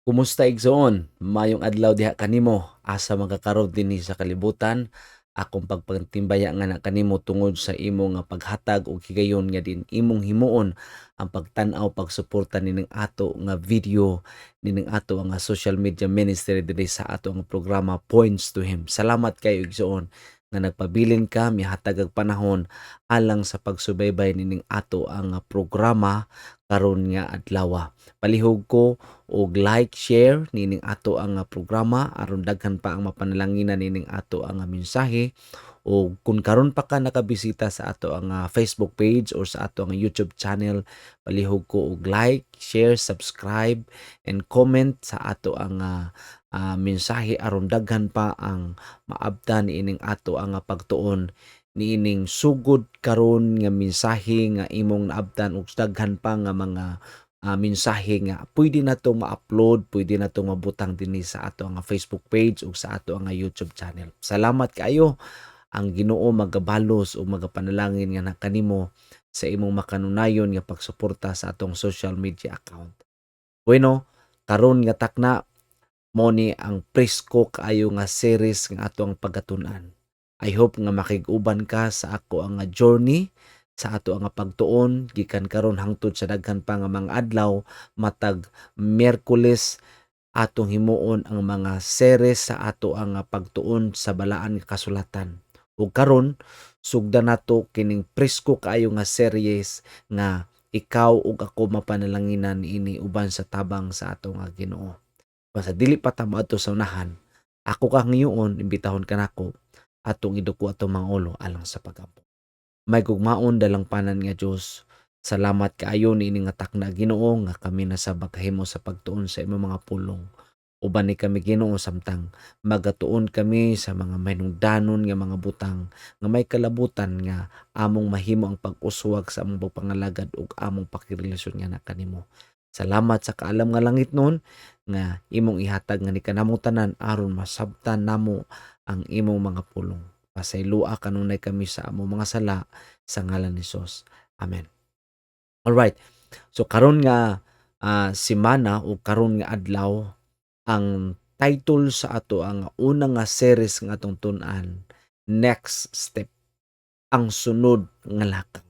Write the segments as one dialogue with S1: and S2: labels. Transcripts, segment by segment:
S1: Kumusta igsoon? Mayong adlaw diha kanimo. Asa magkakaroon dinhi sa kalibutan. Akong pagpatimbaya nga na kanimo tungod sa imo nga paghatag og higayon nga din imong himuon ang pagtan-aw pagsuporta nining ato nga video nining ato nga social media ministry diri sa ato nga programa Points to Him. Salamat kayo igsoon nga nagpabilin ka mihatag og panahon alang sa pagsubaybay nining ato ang programa karon nga adlaw. Palihog ko og like, share nining ato ang programa aron daghan pa ang mapanalanginan nining ato ang mensahe. O kung karon pa ka nakabisita sa ato ang Facebook page or sa ato ang YouTube channel, palihog ko og like, share, subscribe and comment sa ato ang mensahe aron daghan pa ang maabtan niining ato ang pagtuon niining sugod karon nga mensahe nga imong naabtan ug daghan pa nga mga mensahe nga pwede na 'tong ma-upload, pwede na 'tong mabutang dinhi sa ato nga Facebook page ug sa ato nga YouTube channel. Salamat kaayo. Ang Ginoo magabalos o magapanalangin nga kanimo sa imong makanunayon nga pagsuporta sa atong social media account. Bueno, karon nga takna mo ni ang presko kaayo nga series nga atong pagatun-an. I hope nga makig-uban ka sa ako ang journey sa ato nga pagtuon gikan karon hangtod sa daghan pa nga mga adlaw matag Miyerkules atong himuon ang mga series sa ato ang pagtuon sa balaan nga kasulatan. Ug karon sugdan nato kining presko kaayo nga series nga ikaw ug ako mapanalanginan ini uban sa tabang sa ato nga Ginoo. Basta dili pa ta moadto sa unahan, ako kang ngayon imbitahon ka nako atong iduko atong mga ulo alang sa pag-ampo. May gugmaon dalang panan nga Dios. Salamat kaayo niini nga takna Ginoo nga kami nasabak kahimo sa pagtuon sa imong mga pulong. Uban ni kami Ginoo samtang magatuon kami sa mga mahinungdanon nga mga butang nga may kalabutan nga among mahimo ang pag-uswag sa among pangalagad ug among pakirelasyon nga na kanimo. Salamat sa kaalam nga langit nun nga imong ihatag nga ni kanamong tanan aron masabtan namo ang imong mga pulong. Pasaylua kanunay kami sa among mga sala sa ngalan ni Hesus. Amen. Alright. So karon nga semana o karon nga adlaw ang title sa ato ang unang nga series nga atong tun-an, Next Step, ang sunod nga lakang.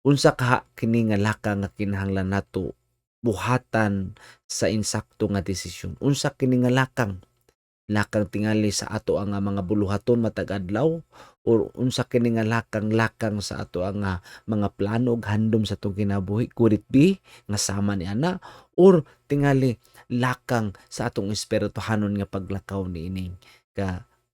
S1: Unsa ka kini nga lakang nga kinahanglan nato buhatan sa insakto nga desisyon? Unsa kini nga lakang? Lakang tingali sa ato ang mga buluhaton matag adlaw or unsa kini nga lakang sa ato ang mga plano ug handom sa atong kinabuhi? Could it be nga sama ni ana or tingali lakang sa atong espirituhanon nga paglakaw niining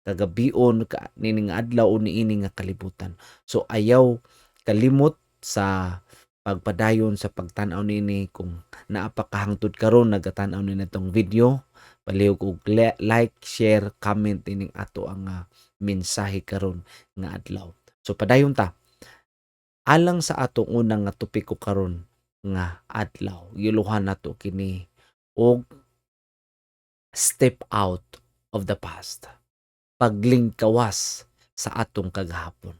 S1: kagabion nining adlaw o niining nga kalibutan. So ayaw kalimot sa pagpadayon sa pagtan-aw nini kung naa pa kahangtod karon nagatan-aw ni natong video, palihog og like, share, comment ining ato ang mensahe karon nga adlaw. So padayon ta alang sa atong unang nga topiko karon nga adlaw. Giluhan nato kini og step out of the past. Paglingkawas sa atong kagahapon.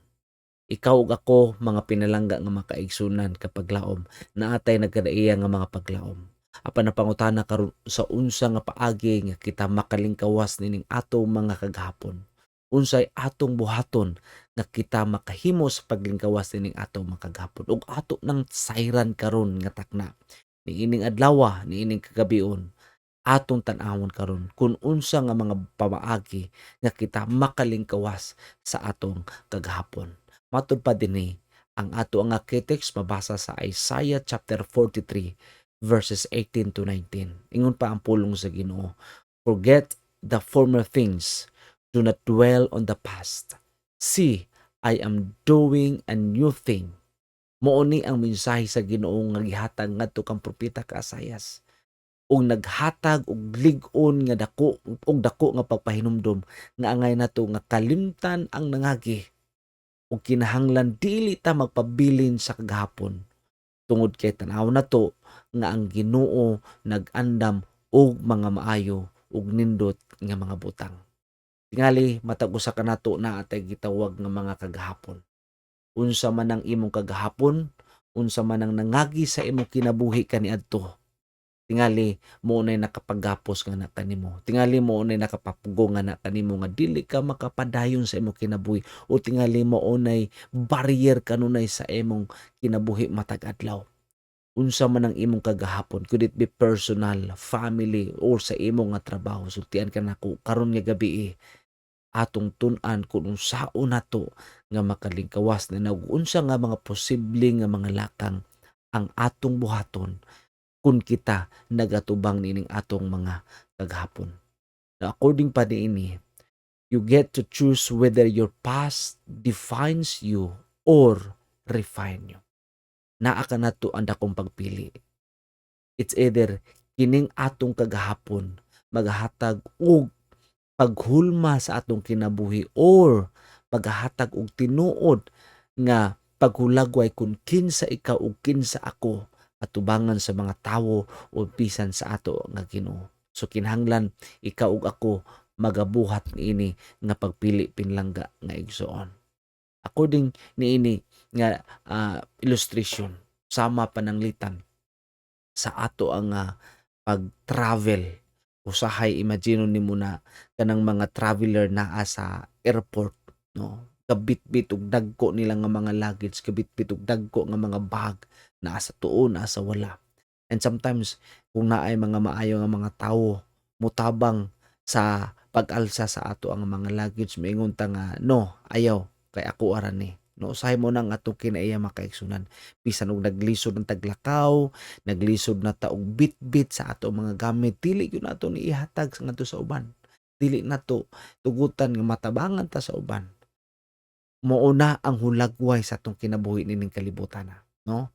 S1: Ikaw ug ako mga pinalangga nga makaigsunan kapag laom naatay nagkadaiya nga mga paglaom. Apan napangutana karon sa unsa nga paagi nga kita makalingkawas nining atong mga kagahapon. Unsay atong buhaton nga kita makahimo sa paglingkawas nining atong mga kagahapon ug ato nang sayran karon nga takna. Niining adlaw, niining kagabion atong tan-awon karon kung unsa nga mga pamaagi nga kita makalingkawas sa atong kagahapon. Matud pa dinhi ang ato nga key-text mabasa sa Isaiah chapter 43 verses 18 to 19. Ingon pa ang pulong sa Ginoo, forget the former things, do not dwell on the past. See, I am doing a new thing. Mao ni ang mensahe sa Ginoo nga gihatag ngadto kang propeta ka Isaias ug naghatag og lig-on nga dako nga pagpahinumdom nga angay nato nga kalimtan ang nangagi ug kinahanglan dili ta magpabilin sa kagahapon tungod kay tan-aw nato nga ang Ginoo nag-andam og mga maayo ug nindot nga mga butang. Tingali matag usa ka nato na atay gitawag nga mga kagahapon. Unsa man ang imong kagahapon, unsa man ang nangagi sa imong kinabuhi kaniadto, tingali mo nay nakapaggapos nga na kanimo, tingali mo nay nakapapugo nga na kanimo nga dili ka makapadayon sa imong kinabuhi o tingali mo nay barrier kanunay sa imong kinabuhi matag adlaw. Unsa man ang imong kagahapon, could it be personal, family, or sa imong nga trabaho. Sultian ka nako karon nga gabi atong tun-an kung unsaon nato nga makalingkawas na unsa nga mga posibleng nga mga lakang ang atong buhaton kung kita nagatubang nining atong mga kagahapon. Now, according pa niini, you get to choose whether your past defines you or refine you. Naa ka nato ang dakong pagpili. It's either kining atong kagahapon maghatag og paghulma sa atong kinabuhi or paghatag og tinuod nga paghulagway kung kinsa ikaw ug kinsa ako atubangan sa mga tawo o bisan sa ato nga Ginoo. So kinahanglan ikaw ug ako magabuhat niini nga pagpili pinlangga nga igsoon. According niini nga illustration sama pananglitan sa ato ang pag-travel. Usahay imagine nimo na kanang mga traveler naa sa airport, no? Kabitbit og dagko nila nga mga luggage, kabitbit og dagko nga mga bag naa sa tuo, naa sa wala. And sometimes kung naay mga maayo nga mga tawo mutabang sa pag-alsa sa ato ang mga luggage, moingon ta nga, "No, ayaw kay ako ara ni." No, usahay mo nang atong kinaiya makaigsunan. Bisan og naglisod ng taglakaw, naglisod na ta og bitbit sa ato mga gamit, dili gyud nato ni ihatag ngadto sa uban. Dili nato tugutan nga matabangan ta sa uban. Mao na ang hulagway sa atong kinabuhi nining kalibutan na, no?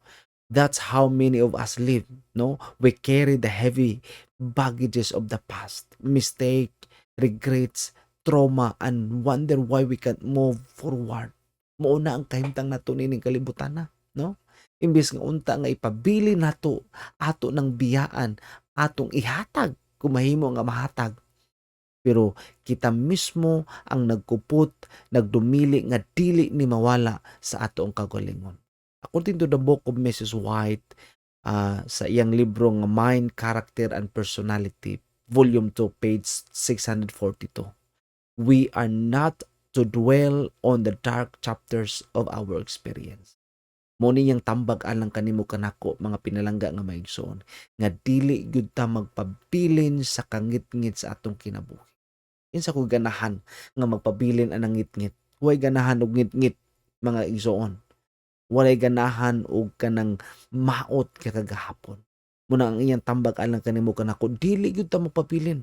S1: That's how many of us live, no? We carry the heavy baggages of the past, mistake, regrets, trauma, and wonder why we can't move forward. Mao na ang kahimtang nato nining kalibutan na, no? Imbes nga unta nga ipabili nato ato ng biyaan, atong ihatag kung mahimo nga mahatag. Pero kita mismo ang nagkupot, nagdumili nga dili ni mawala sa ato ang kagalingon. According to the book of Mrs. White, sa iyang libro nga Mind, Character, and Personality, Volume 2, page 642, we are not to dwell on the dark chapters of our experience. Mo niyang tambag alang kanimo kanako mga pinalangga nga maigsoon nga dili gyud ta magpabilin sa kangit-ngit sa atong kinabuhi. Kinsa ko ganahan nga magpabilin anang ngit-ngit. Huway ganahan og ngit-ngit mga igsoon. Walay ganahan og kanang maot ka kagahapon. Muna ang iyang tambag alang kanimo kanako dili gyud ta magpabilin.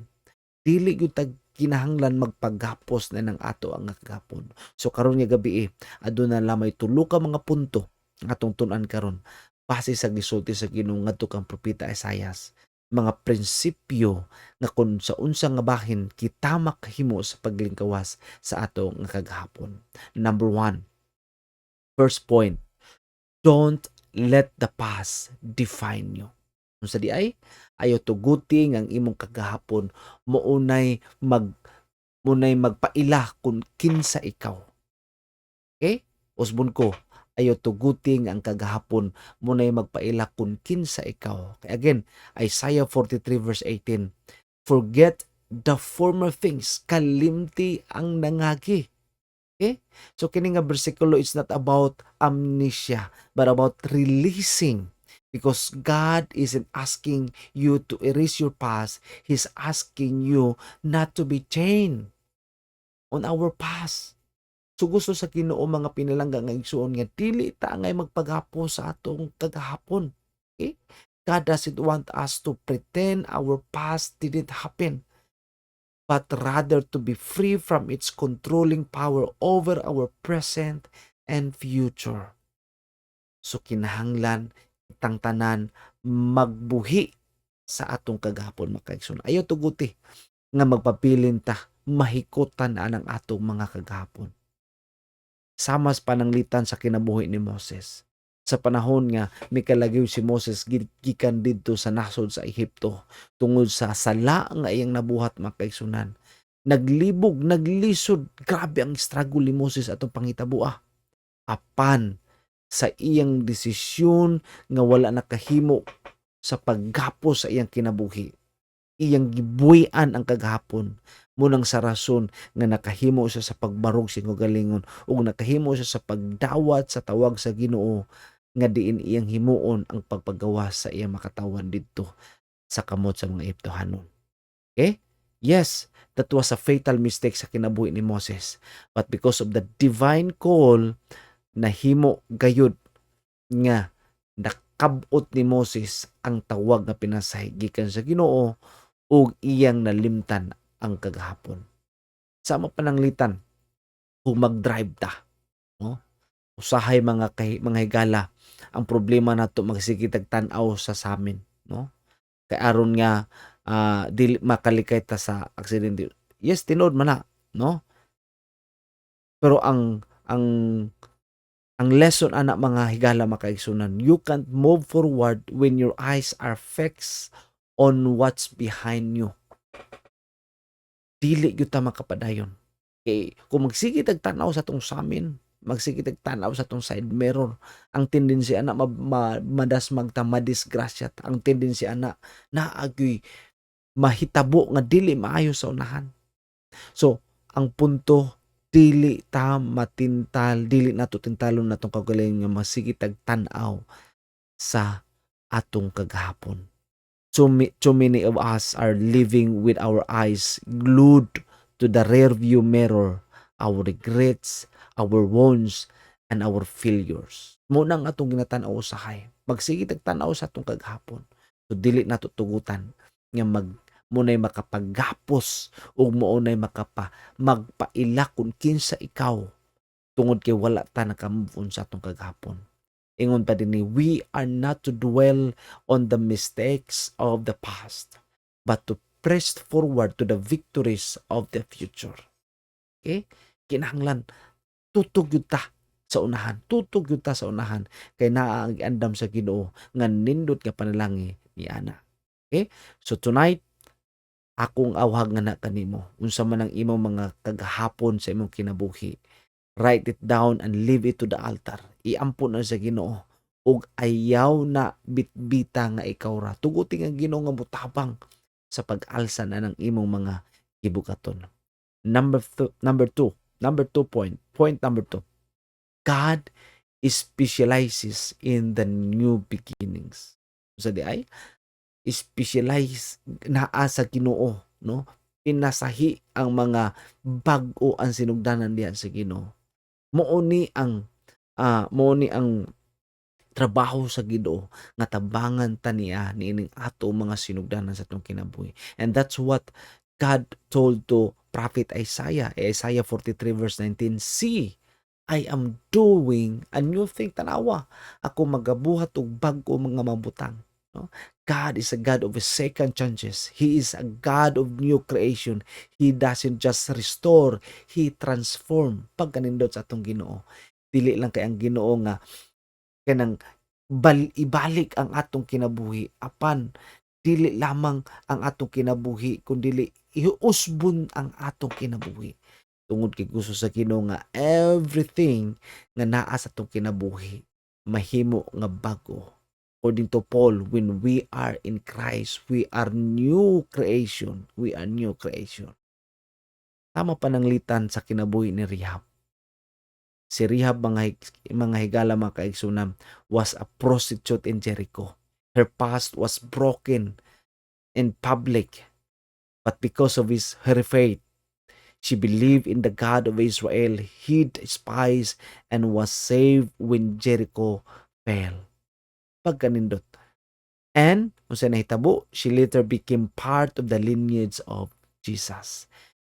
S1: Dili gyud ta kinahanglan magpagapos na ng ato ang kagahapon. So karon nga gabi aduna lamay tulo ka mga punto atong tun-an karon base sa gisulti sa Ginoo ngadto kang propeta Isaias, mga prinsipyo nga kung sa unsa nga bahin kita makahimo sa paglingkawas sa ato nga kagahapon. Number 1, first point, don't let the past define you. Unsa di ay ayo tuguti ang imong kagahapon munay magpaila kung kinsa ikaw. Okay? Usbon ko, ayo tuguting ang kagahapon munay magpaila kung kinsa ikaw. Kaya again, Isaiah 43 verse 18, forget the former things, kalimti ang nangagi. Okay? So kini nga bersikulo, it's not about amnesia, but about releasing. Because God isn't asking you to erase your past. He's asking you not to be chained on our past. So gusto sa Ginoo mga pinalangga nga igsuon nga dili ta ngay magpagapo sa atong kagahapon. Okay? God doesn't want us to pretend our past didn't happen, but rather to be free from its controlling power over our present and future. So kinahanglan itang tanan magbuhi sa atong kagahapon makaigsoon. Ayaw tuguti nga magpabilin ta mahikutan anang atong mga kagahapon. Samas pananglitan sa kinabuhi ni Moses. Sa panahon nga mikalagyo si Moses gikan didto sa nasod sa Ehipto tungod sa sala nga iyang nabuhat makaigsunan. Naglibog, naglisod, grabe ang struggle ni Moses atong pangitabuah. Apan sa iyang desisyon nga wala nakahimo sa paggapos sa iyang kinabuhi. Iyang gibuy-an ang kagahapon munang sa rason nga nakahimo siya sa pagbarog sa kagalingon ug nakahimo siya sa pagdawat sa tawag sa Ginoo nga diin iyang himuon ang pagpagawas sa iyang makatawan didto sa kamot sa mga Ehiptohanon. Okay? Yes, that was a fatal mistake sa kinabuhi ni Moses. But because of the divine call, nahimo gayud nga nakabot ni Moses ang tawag nga pinasay gikan sa Ginoo ug iyang nalimtan ang kagahapon. Sama pananglitan kung mag-drive ta, no? Usahay mga higala ang problema nato magsige tag tan-aw sa samin, no? Kay aron nga dili makalikay ta sa aksidente. Yes, tinuod man na, no? Pero ang lesson ana mga higala makaigsunan, you can't move forward when your eyes are fixed on what's behind you. Dili gyud ta makapadayon. Kay kung magsige tag tan-aw sa tong samin, magsige tag tan-aw sa tong side mirror, ang tendency ana madasmag ta, madisgrasya ta. Ang tendency ana naa gyud mahitabo nga dili maayo sa unahan. So, ang punto dili ta matintal, dili nato tintalon natong kaugalingon nga magsige tag tan-aw sa atong kagahapon. Too many of us are living with our eyes glued to the rearview mirror, our regrets, our wounds, and our failures. Muna nga atong ginatan-aw usahay. Magsige tag tan-aw sa atong kagahapon. So dili nato tugutan nga munay makapaggapos o munay magpaila kung kinsa ikaw tungod kay wala ta naka-move on sa atong kagahapon. Ingon pa din ni, we are not to dwell on the mistakes of the past, but to press forward to the victories of the future. Okay? Kinahanglan, tutog yun ta sa unahan. Tutog yun ta sa unahan. Kay naa ang andam sa Ginoo nga nindot nga panalangi ni ana. Okay? So tonight, akong awhag nga na kanimo. Unsa man ang imong mga kagahapon sa imong kinabuhi. Write it down and leave it to the altar. Iampon na sa Ginoo. Ug ayaw na bitbita nga ikaw ra. Tuguting ang Ginoo nga mutabang sa pag-alsa na ng imong mga gibukaton. Number two point. Point number 2. God specializes in the new beginnings. Sa di ay specialize naa sa Ginoo, no? Pinasahi ang mga bag-o ang sinugdanan diha sa Ginoo. Mao ni ang trabaho sa Ginoo nga tabangan ta niya niining ato mga sinugdanan sa atong kinabuhi. And that's what God told to Prophet Isaiah, Isaiah 43 verse 19, see, I am doing a new thing. Tanawa, ako magabuhat og bag-o mga mabutang. No? God is a God of second chances. He is a God of new creation. He doesn't just restore, He transform. Pag kanindot sa atong Ginoo, dili lang kay ang Ginoo nga kanang ibalik ang atong kinabuhi apan dili lamang ang atong kinabuhi kundi iusbon ang atong kinabuhi. Tungod kay gusto sa Ginoo nga everything nga naa sa atong kinabuhi mahimo nga bago. According to Paul, when we are in Christ, we are new creation. We are new creation. Tama pananglitan sa kinabuhi ni Rehab. Si Rehab, mga higala mga kaigsunam, was a prostitute in Jericho. Her past was broken in public. But because of her faith, she believed in the God of Israel, hid spies, and was saved when Jericho fell. Pagkanindot. And, kung sa nahitabo, she later became part of the lineage of Jesus.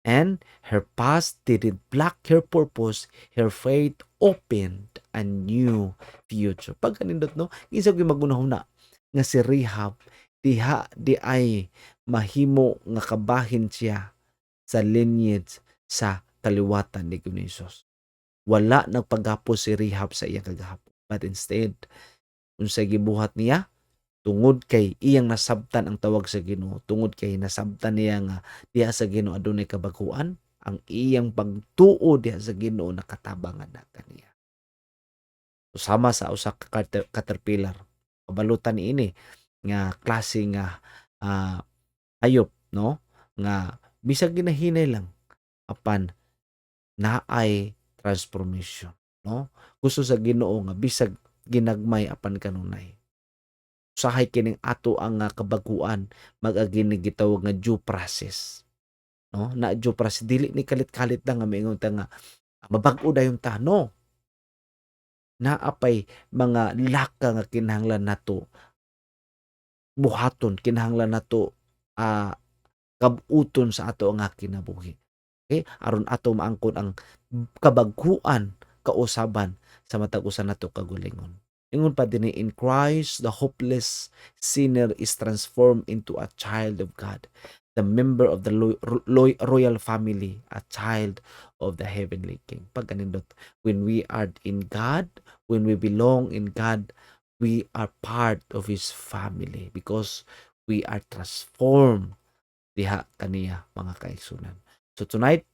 S1: And her past didn't block her purpose. Her faith opened a new future. Pagkanindot, no? Isa ko magunahuna nga si Rehab di ay mahimo nga kabahin siya sa lineage sa kaliwatan ni Jesus. Wala nagpagapos si Rehab sa iyang kagahapon. But instead, unsay gibuhat niya, tungod kay iyang nasabtan ang tawag sa Ginoo, tungod kay nasabtan niya nga diha sa Ginoo adunay kabaguan, ang iyang pagtuo diha sa Ginoo nakatabangan na kaniya. Sama sa usa ka caterpillar, kabalutan niini nga klase nga ah, hayop, no, nga bisag ginahinay lang apan naay transformation, no? Gusto sa Ginoo nga bisag ginagmay apan kanunay. Usahay kining ato ang kabaguan mag-agi ni gitawag nga due process, no? Na due process dili ni kalit-kalit lang nga moingon ta nga mabag-o dayon ta, no. Naa pay mga laka nga kinahanglan nato buhaton, kinahanglan nato ah, kab-uton sa ato nga kinabuhi. Okay? Aron ato maangkon ang kabaghuan kausaban sa matag usa nato kagulingon. Ingon pa dinhi, in Christ the hopeless sinner is transformed into a child of God, the member of the royal family, a child of the heavenly King. Pag kanindot, when we are in God, when we belong in God, we are part of His family because we are transformed diha kaniya mga kaigsunan. So tonight,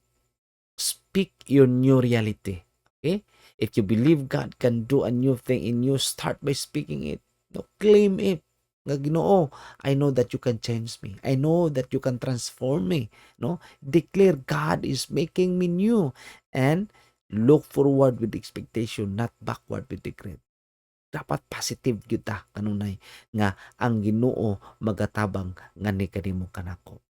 S1: speak your new reality. Okay? If you believe God can do a new thing in you, start by speaking it. No, claim it. Nga Ginoo, I know that you can change me. I know that you can transform me. No? Declare God is making me new. And look forward with expectation, not backward with regret. Dapat positive gyud ta kanunay nga ang Ginoo magatabang nga ni kanimo kanako.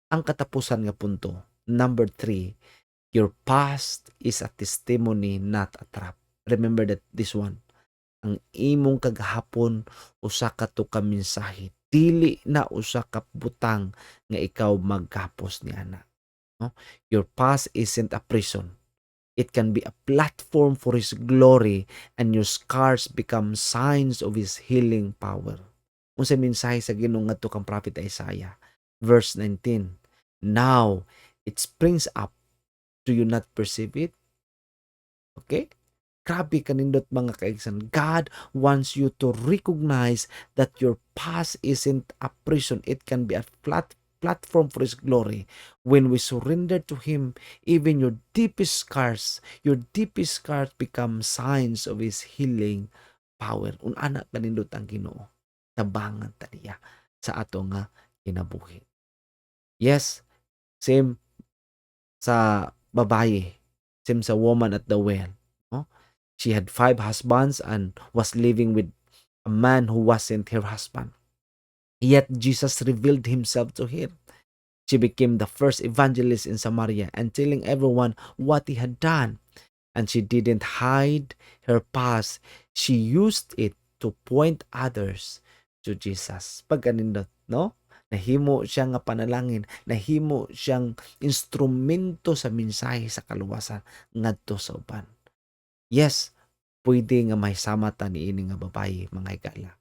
S1: Ang katapusan nga punto, number 3, your past is a testimony, not a trap. Remember that this one. Ang imong kagahapon usa ka to ka mensahe. Dili na usa ka butang nga ikaw maghapos niana. No? Your past isn't a prison. It can be a platform for His glory, and your scars become signs of His healing power. Unsa mensahe sa Ginoo ngadto kang prophet Isaiah, verse 19. Now it springs up. Do you not perceive it? Okay? Grabe kanindot mga kaigsan. God wants you to recognize that your past isn't a prison. It can be a platform for His glory. When we surrender to Him, even your deepest scars become signs of His healing power. Unana kanindot ang Ginoo. Tabangan ta niya sa ato nga kinabuhi. Yes, same sa babaye, same sa woman at the well. No? She had 5 husbands and was living with a man who wasn't her husband. Yet Jesus revealed Himself to her. She became the first evangelist in Samaria and telling everyone what He had done. And she didn't hide her past. She used it to point others to Jesus. Pagkanindot, no? Nahimo siya nga panalangin, nahimo siyang instrumento sa mensahe sa kaluwasan ngadto sa uban. Yes, pwede nga may samata niini nga babaye mga higala.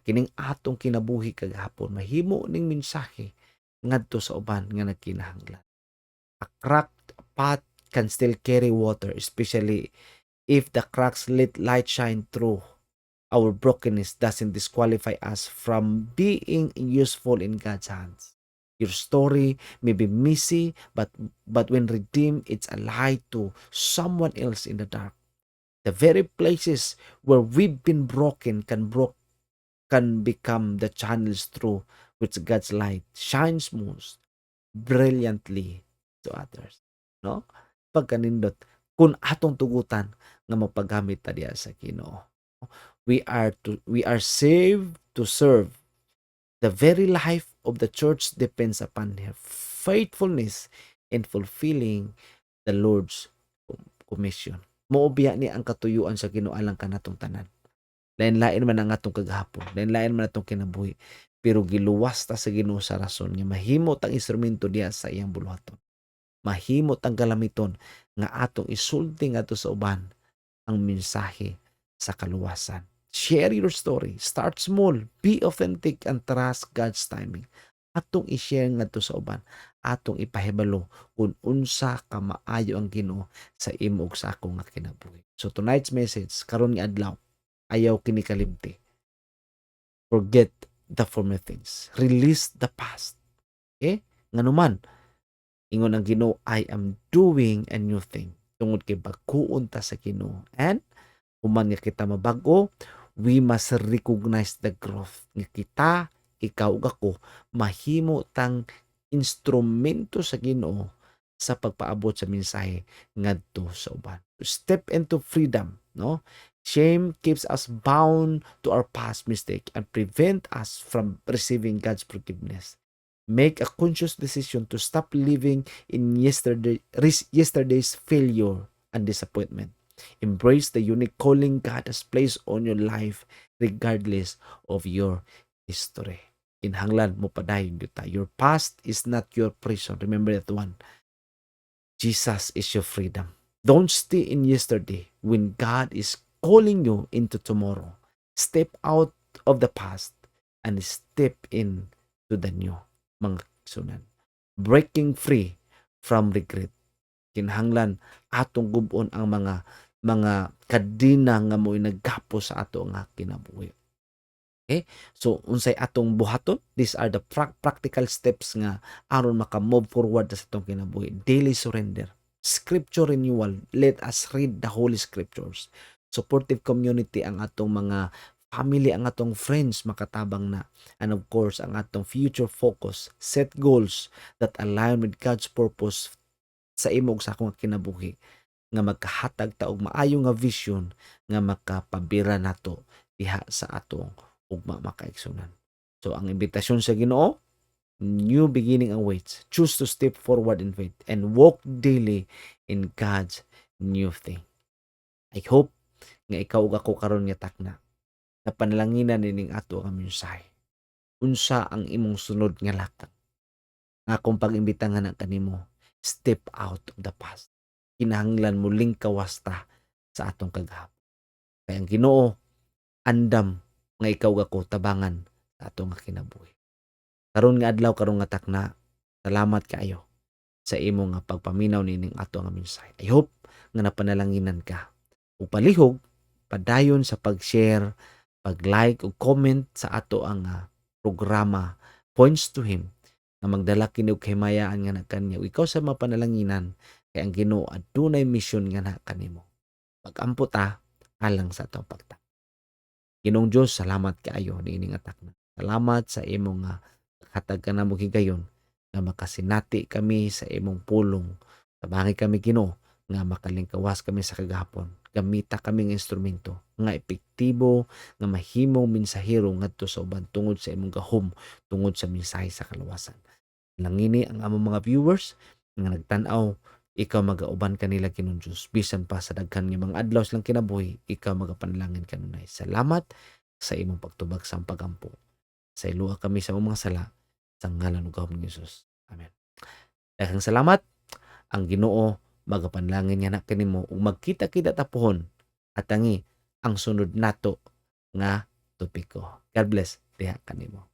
S1: Kining atong kinabuhi kagahapon mahimo ning mensahe ngadto sa uban nga nagkinahanglan. A cracked pot can still carry water, especially if the cracks let light shine through. Our brokenness doesn't disqualify us from being useful in God's hands. Your story may be messy, but when redeemed, it's a light to someone else in the dark. The very places where we've been broken can become the channels through which God's light shines most brilliantly to others. No? Pagkanindot, kung atong tugutan nga mapagamit ta diya sa Ginoo. We are saved to serve. The very life of the church depends upon her faithfulness in fulfilling the Lord's commission. Moobya ni ang katuyuan sa Ginoo alang kanatong tanan. Lain-lain man ang atong kagahapon, lain-lain man atong kinabuhi, pero giluwas ta sa Ginoo sa rason nga mahimot ang instrumento diya sa iyang buluhaton. Mahimot ang galamiton nga atong isulti ngadto sa uban ang mensahe sa kaluwasan. Share your story. Start small. Be authentic and trust God's timing. Atong i-share ngadto sa uban. Atong ipahibalo kung unsa ka maayo ang Ginoo sa imo ug sa ako nga kinabuhi. So tonight's message karon nga adlaw, ayaw kini kalimti. Forget the former things. Release the past. Okay? Nganuman, ingon ang Ginoo, I am doing a new thing. Tungod kay bagkuon ta sa Ginoo. And human nga kita mabago, we must recognize the growth nga kita, ikaw ug ako mahimo tang instrumento sa Ginoo sa pagpaabot sa mensahe ngadto sa uban. To step into freedom, no? Shame keeps us bound to our past mistake and prevent us from receiving God's forgiveness. Make a conscious decision to stop living in yesterday's failure and disappointment. Embrace the unique calling God has placed on your life regardless of your history. Kinahanglan mo padayon yuta. Your past is not your prison. Remember that one. Jesus is your freedom. Don't stay in yesterday when God is calling you into tomorrow. Step out of the past and step in to the new. Mga sunan. Breaking free from regret. Kinahanglan atong gubon ang mga kadina nga mo'y naggapo sa ato nga kinabuhi. Okay? So, unsay atong buhaton? These are the practical steps nga aron maka-move forward sa atong kinabuhi. Daily surrender. Scripture renewal. Let us read the Holy Scriptures. Supportive community ang atong mga family, ang atong friends makatabang na. And of course, ang atong future focus. Set goals that align with God's purpose sa imong sa akong kinabuhi nga magkahatag ta og maayo nga vision nga makapabira nato diha sa atong ugma makaigsunan. So ang imbitasyon sa Ginoo, new beginning awaits. Choose to step forward in faith and walk daily in God's new thing. I hope nga ikaw ug ako karon nga takna na panalanginan nining ato ang mensahe. Unsa ang imong sunod nga lakang? Nga kung pag-imbita nga na kanimo, step out of the past. Kinahanglan muling kawasta sa atong kagahapon. Kaya ang Ginoo andam nga ikaw ako tabangan sa atong kinabuhi. Karon nga adlaw, karon nga takna, salamat kaayo sa imo nga pagpaminaw nining ato nga mensahe. I hope nga napanalanginan ka. Ug palihog padayon sa pag-share, pag-like ug comment sa ato ang programa Points to Him nga magdala kini og kahimayaan nga nakanya. Ikaw sa mapanalanginan kay ang Ginoo adunay mission nga na kanimo. Pag-ampo ta alang sa atong pagta. Ginoong Dios, salamat kaayo niining atak na. Salamat sa imong hatag ka namo higayon nga makasinati kami sa imong pulong. Tabangi kami Ginoo nga makalingkawas kami sa kagahapon. Gamita kami ng instrumento nga epektibo nga mahimong mensahero ngadto sa uban tungod sa imong gahom, tungod sa mensahe sa kalawasan. Langini ang among mga viewers nga nagtan-aw, ikaw magauban kanila Ginoong Dios bisan pa sa daghan nga mga adlaw silang kinabuhi, ikaw magapanalangin kanunay. Salamat sa imong pagtubag sa pagampo. Sa iluha kami sa mga sala sa ngalan ug gahom ni Jesus. Amen. Daghang salamat. Ang Ginoo magapanalangin niya na kanimo ug magkita-kita tapuhon at tangi ang sunod nato nga topiko. God bless diha kanimo.